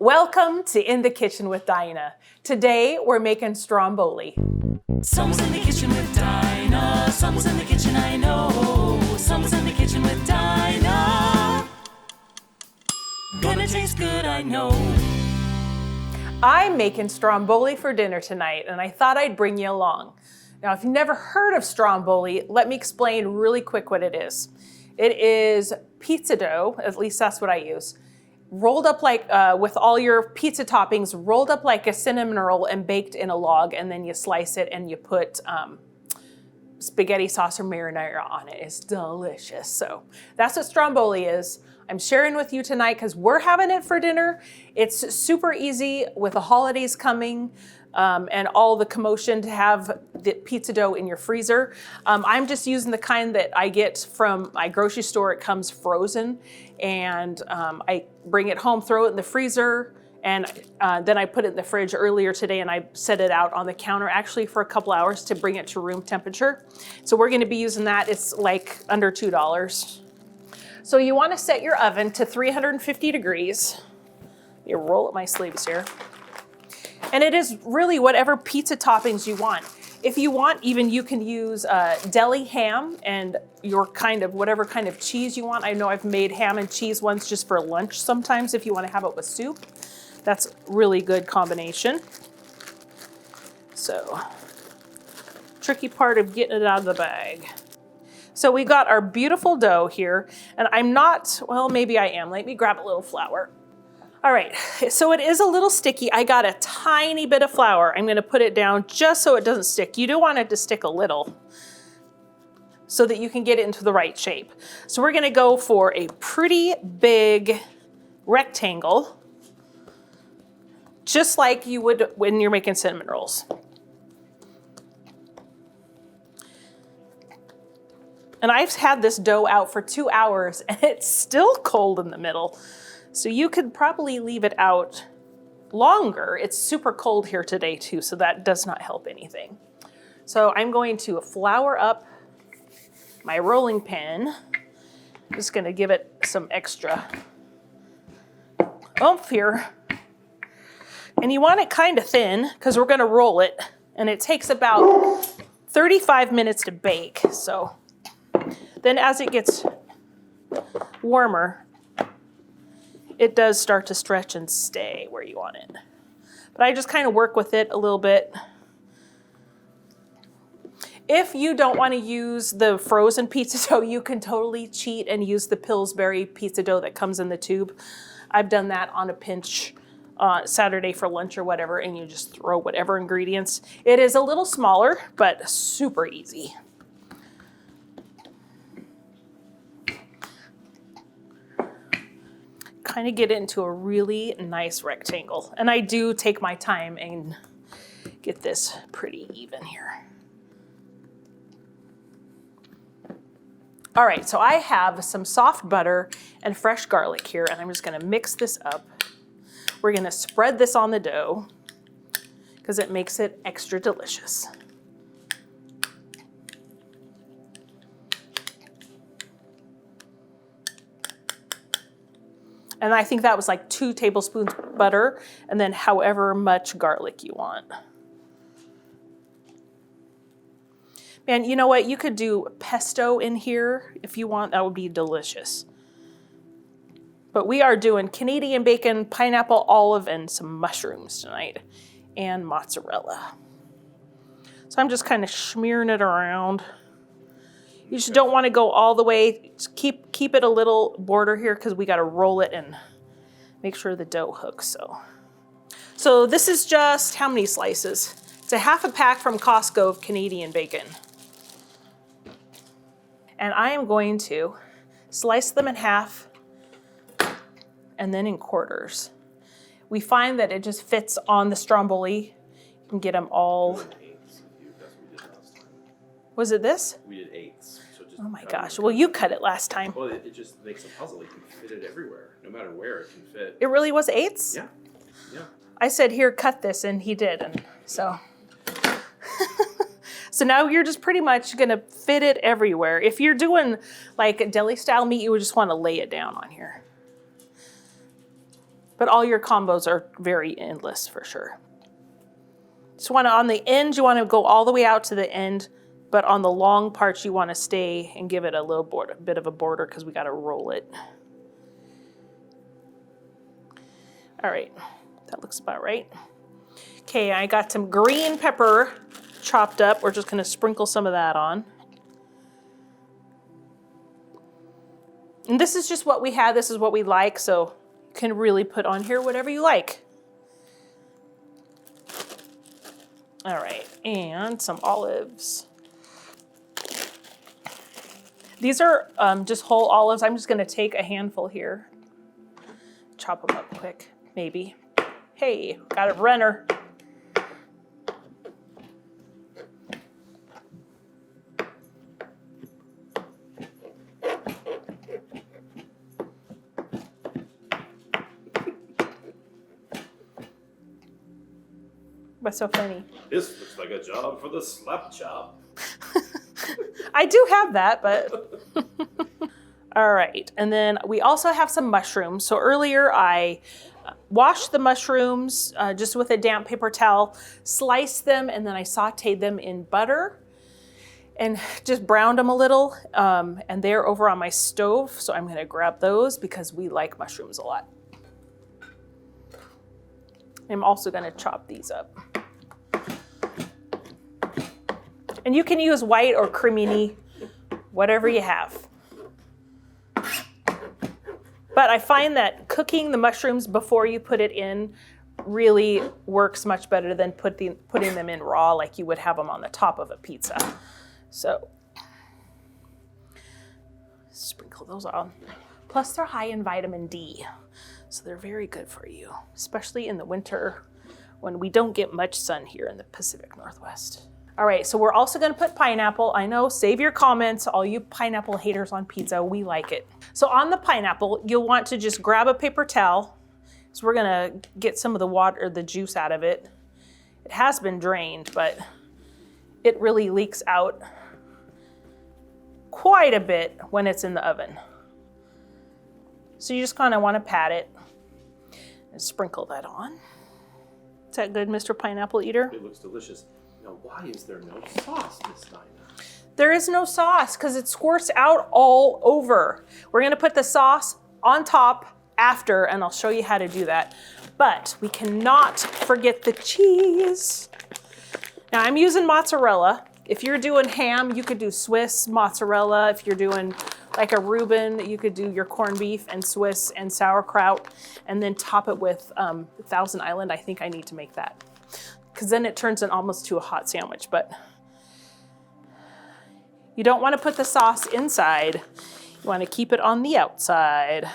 Welcome to In the Kitchen with Dinah. Today we're making stromboli. Someone's in the kitchen with Dinah. Someone's in the kitchen, I know. Someone's in the kitchen with Dinah. Gonna taste good, I know. I'm making stromboli for dinner tonight, and I thought I'd bring you along. Now, if you've never heard of stromboli, let me explain really quick what it is. It is pizza dough, at least that's what I use, rolled up like, with all your pizza toppings, rolled up like a cinnamon roll and baked in a log, and then you slice it and you put spaghetti sauce or marinara on it. It's delicious. So that's what stromboli is. I'm sharing with you tonight because we're having it for dinner. It's super easy with the holidays coming and all the commotion to have the pizza dough in your freezer. I'm just using the kind that I get from my grocery store. It comes frozen, and I bring it home, throw it in the freezer, and then I put it in the fridge earlier today, and I set it out on the counter actually for a couple hours to bring it to room temperature. So we're gonna be using that. It's like under $2. So you wanna set your oven to 350 degrees. You roll up my sleeves here. And it is really whatever pizza toppings you want. If you want, even you can use deli ham and your whatever kind of cheese you want. I know I've made ham and cheese ones just for lunch sometimes if you wanna have it with soup. That's really good combination. So, tricky part of getting it out of the bag. So we got our beautiful dough here, and I'm not, well, maybe I am. Let me grab a little flour. All right, so it is a little sticky. I got a tiny bit of flour. I'm gonna put it down just so it doesn't stick. You do want it to stick a little so that you can get it into the right shape. So we're gonna go for a pretty big rectangle, just like you would when you're making cinnamon rolls. And I've had this dough out for 2 hours and it's still cold in the middle. So you could probably leave it out longer. It's super cold here today too, so that does not help anything. So I'm going to flour up my rolling pin. I'm just gonna give it some extra oomph here. And you want it kind of thin because we're gonna roll it, and it takes about 35 minutes to bake. So then as it gets warmer, it does start to stretch and stay where you want it. But I just kind of work with it a little bit. If you don't want to use the frozen pizza dough, you can totally cheat and use the Pillsbury pizza dough that comes in the tube. I've done that on a pinch Saturday for lunch or whatever, and you just throw whatever ingredients. It is a little smaller, but super easy. Kind of get it into a really nice rectangle. And I do take my time and get this pretty even here. All right, so I have some soft butter and fresh garlic here, and I'm just gonna mix this up. We're gonna spread this on the dough because it makes it extra delicious. And I think that was like 2 tablespoons butter, and then however much garlic you want. Man, you know what? You could do pesto in here if you want. That would be delicious. But we are doing Canadian bacon, pineapple, olive, and some mushrooms tonight, and mozzarella. So I'm just kind of smearing it around. You just don't want to go all the way. Just keep it a little border here because we got to roll it and make sure the dough hooks. So this is just how many slices? It's a half a pack from Costco of Canadian bacon. And I am going to slice them in half and then in quarters. We find that it just fits on the stromboli. You can get them all. Was it this? We did eighths. So just Oh my gosh. Well, you cut it last time. Well, it just makes a puzzle. You can fit it everywhere. No matter where it can fit. It really was eighths? Yeah. Yeah. I said, here, cut this, and he did. And so. So now you're just pretty much gonna fit it everywhere. If you're doing like deli style meat, you would just want to lay it down on here. But all your combos are very endless for sure. Just want to, on the end, you want to go all the way out to the end, but on the long parts, you want to stay and give it a little border, bit of a border because we got to roll it. All right, that looks about right. Okay, I got some green pepper chopped up. We're just going to sprinkle some of that on. And this is just what we had. This is what we like, so you can really put on here whatever you like. All right, and some olives. These are just whole olives. I'm just gonna take a handful here. Chop them up quick, maybe. Hey, got a runner. What's so funny? This looks like a job for the slap chop. I do have that, but... All right, and then we also have some mushrooms. So earlier I washed the mushrooms just with a damp paper towel, sliced them, and then I sauteed them in butter and just browned them a little. And they're over on my stove, so I'm gonna grab those because we like mushrooms a lot. I'm also gonna chop these up. And you can use white or cremini, whatever you have. But I find that cooking the mushrooms before you put it in really works much better than putting them in raw like you would have them on the top of a pizza. So, sprinkle those on. Plus they're high in vitamin D, so they're very good for you, especially in the winter when we don't get much sun here in the Pacific Northwest. All right, so we're also gonna put pineapple. I know, save your comments, all you pineapple haters on pizza, we like it. So on the pineapple, you'll want to just grab a paper towel. So we're gonna get some of the water, the juice out of it. It has been drained, but it really leaks out quite a bit when it's in the oven. So you just kinda wanna pat it and sprinkle that on. Is that good, Mr. Pineapple Eater? It looks delicious. Now, why is there no sauce this time? There is no sauce because it squirts out all over. We're gonna put the sauce on top after, and I'll show you how to do that. But we cannot forget the cheese. Now I'm using mozzarella. If you're doing ham, you could do Swiss mozzarella. If you're doing like a Reuben, you could do your corned beef and Swiss and sauerkraut, and then top it with Thousand Island. I think I need to make that, because then it turns in almost to a hot sandwich. But you don't want to put the sauce inside. You want to keep it on the outside.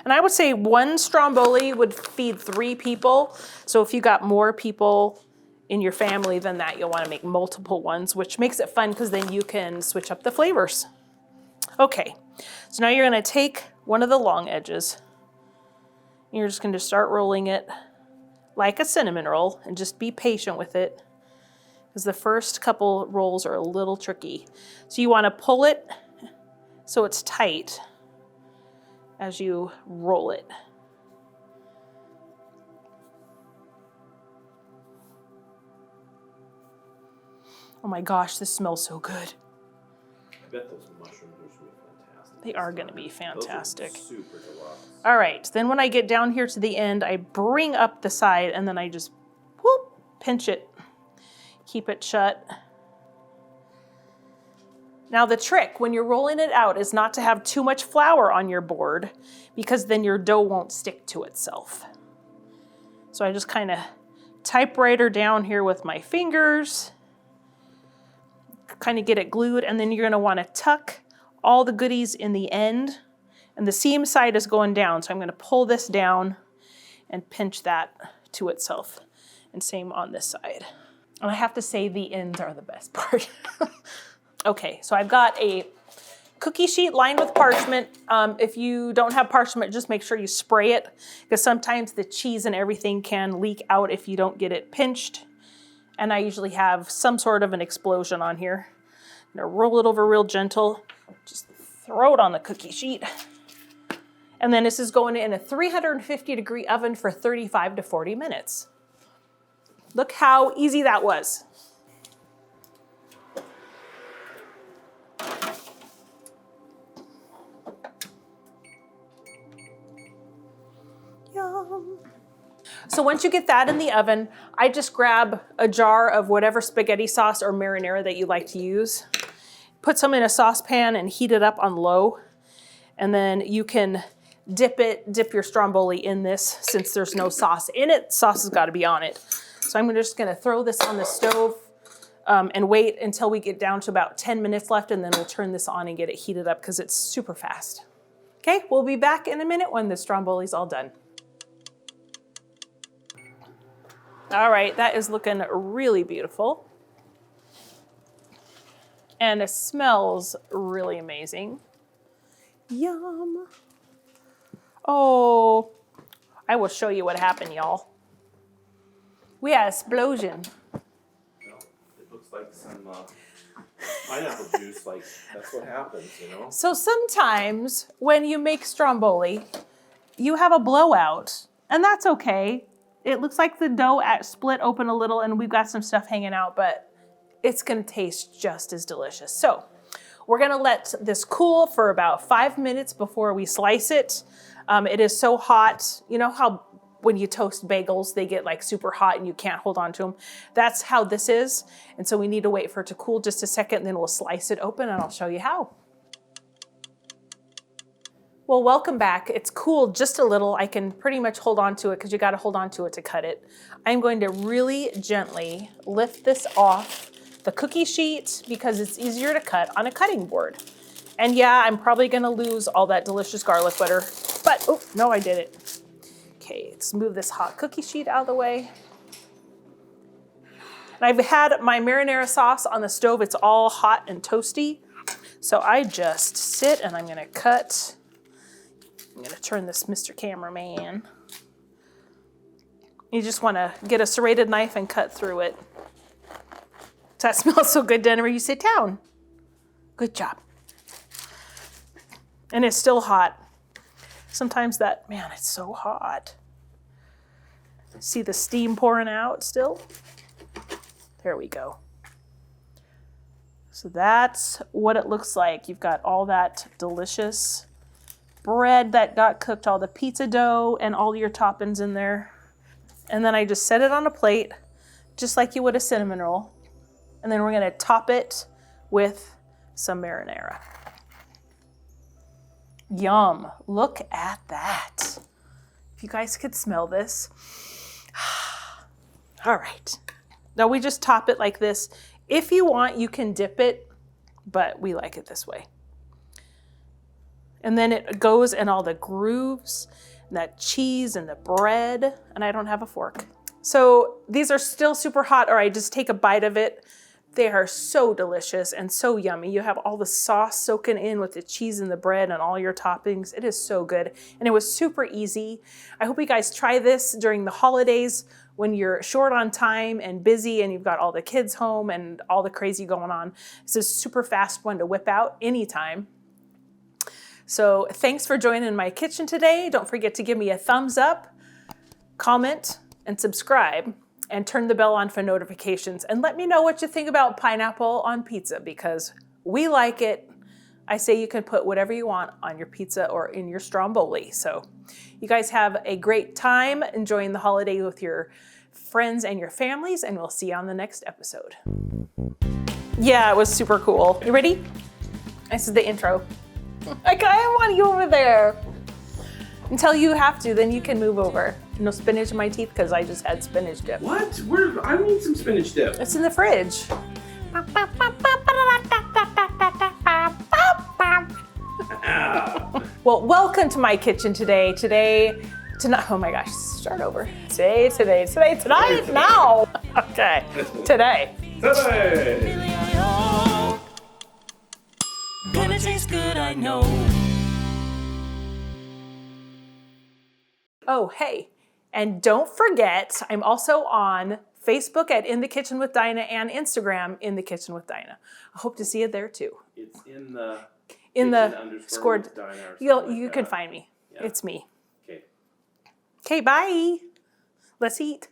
And I would say 1 Stromboli would feed 3 people. So if you got more people in your family than that, you'll want to make multiple ones, which makes it fun because then you can switch up the flavors. Okay, so now you're going to take one of the long edges. You're just going to start rolling it like a cinnamon roll and just be patient with it because the first couple rolls are a little tricky. So you want to pull it so it's tight as you roll it. Oh my gosh, this smells so good. I bet those mushrooms are really fantastic. They are going to be fantastic. Those are super delicious. All right, then when I get down here to the end, I bring up the side and then I just whoop, pinch it, keep it shut. Now the trick when you're rolling it out is not to have too much flour on your board because then your dough won't stick to itself. So I just kind of typewriter down here with my fingers, kind of get it glued, and then you're gonna wanna tuck all the goodies in the end, and the seam side is going down. So I'm gonna pull this down and pinch that to itself, and same on this side. And I have to say the ends are the best part. Okay, so I've got a cookie sheet lined with parchment. If you don't have parchment, just make sure you spray it because sometimes the cheese and everything can leak out if you don't get it pinched. And I usually have some sort of an explosion on here. I'm gonna roll it over real gentle, just throw it on the cookie sheet. And then this is going in a 350-degree oven for 35 to 40 minutes. Look how easy that was. Yum. So once you get that in the oven, I just grab a jar of whatever spaghetti sauce or marinara that you like to use. Put some in a saucepan and heat it up on low. And then you can dip your Stromboli in this since there's no sauce in it. Sauce has got to be on it. So I'm just going to throw this on the stove and wait until we get down to about 10 minutes left, and then we'll turn this on and get it heated up because it's super fast. Okay, we'll be back in a minute when the Stromboli's all done. All right, that is looking really beautiful. And it smells really amazing. Yum. Oh, I will show you what happened, y'all. We had an explosion. Well, it looks like some pineapple juice, like that's what happens, you know? So sometimes when you make Stromboli, you have a blowout, and that's okay. It looks like the dough split open a little and we've got some stuff hanging out, but it's gonna taste just as delicious. So we're gonna let this cool for about 5 minutes before we slice it. It is so hot. You know how when you toast bagels, they get like super hot and you can't hold on to them? That's how this is. And so we need to wait for it to cool just a second, and then we'll slice it open and I'll show you how. Well, welcome back. It's cooled just a little. I can pretty much hold on to it because you got to hold on to it to cut it. I'm going to really gently lift this off the cookie sheet because it's easier to cut on a cutting board. And yeah, I'm probably going to lose all that delicious garlic butter, but oh, no, I did it. Okay, let's move this hot cookie sheet out of the way. And I've had my marinara sauce on the stove. It's all hot and toasty. So I just sit and I'm going to cut. I'm gonna turn this Mr. Cameraman. You just wanna get a serrated knife and cut through it. That smells so good, Denver, you sit down. Good job. And it's still hot. Sometimes that, man, it's so hot. See the steam pouring out still? There we go. So that's what it looks like. You've got all that delicious bread that got cooked, all the pizza dough and all your toppings in there. And then I just set it on a plate, just like you would a cinnamon roll. And then we're gonna top it with some marinara. Yum, look at that. If you guys could smell this. All right, now we just top it like this. If you want, you can dip it, but we like it this way. And then it goes in all the grooves, and that cheese and the bread, and I don't have a fork. So these are still super hot, or I just take a bite of it. They are so delicious and so yummy. You have all the sauce soaking in with the cheese and the bread and all your toppings. It is so good, and it was super easy. I hope you guys try this during the holidays when you're short on time and busy and you've got all the kids home and all the crazy going on. It's a super fast one to whip out anytime. So thanks for joining my kitchen today. Don't forget to give me a thumbs up, comment, and subscribe, and turn the bell on for notifications. And let me know what you think about pineapple on pizza, because we like it. I say you can put whatever you want on your pizza or in your Stromboli. So you guys have a great time enjoying the holiday with your friends and your families, and we'll see you on the next episode. Yeah, it was super cool. You ready? This is the intro. I want you over there. Until you have to, then you can move over. No spinach in my teeth because I just had spinach dip. What? Where? I need some spinach dip. It's in the fridge. Well, welcome to my kitchen today. Tonight, oh my gosh, start over. Tonight, now. Okay, today. Gonna taste good, I know. Oh, hey, and don't forget, I'm also on Facebook at In the Kitchen with Dinah and Instagram In the Kitchen with Dinah. I hope to see you there too. It's in the in the Kitchen _ scored. diner or something You like can that. find me. Yeah. It's me. Okay. Okay, bye. Let's eat.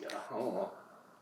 Yeah. Oh.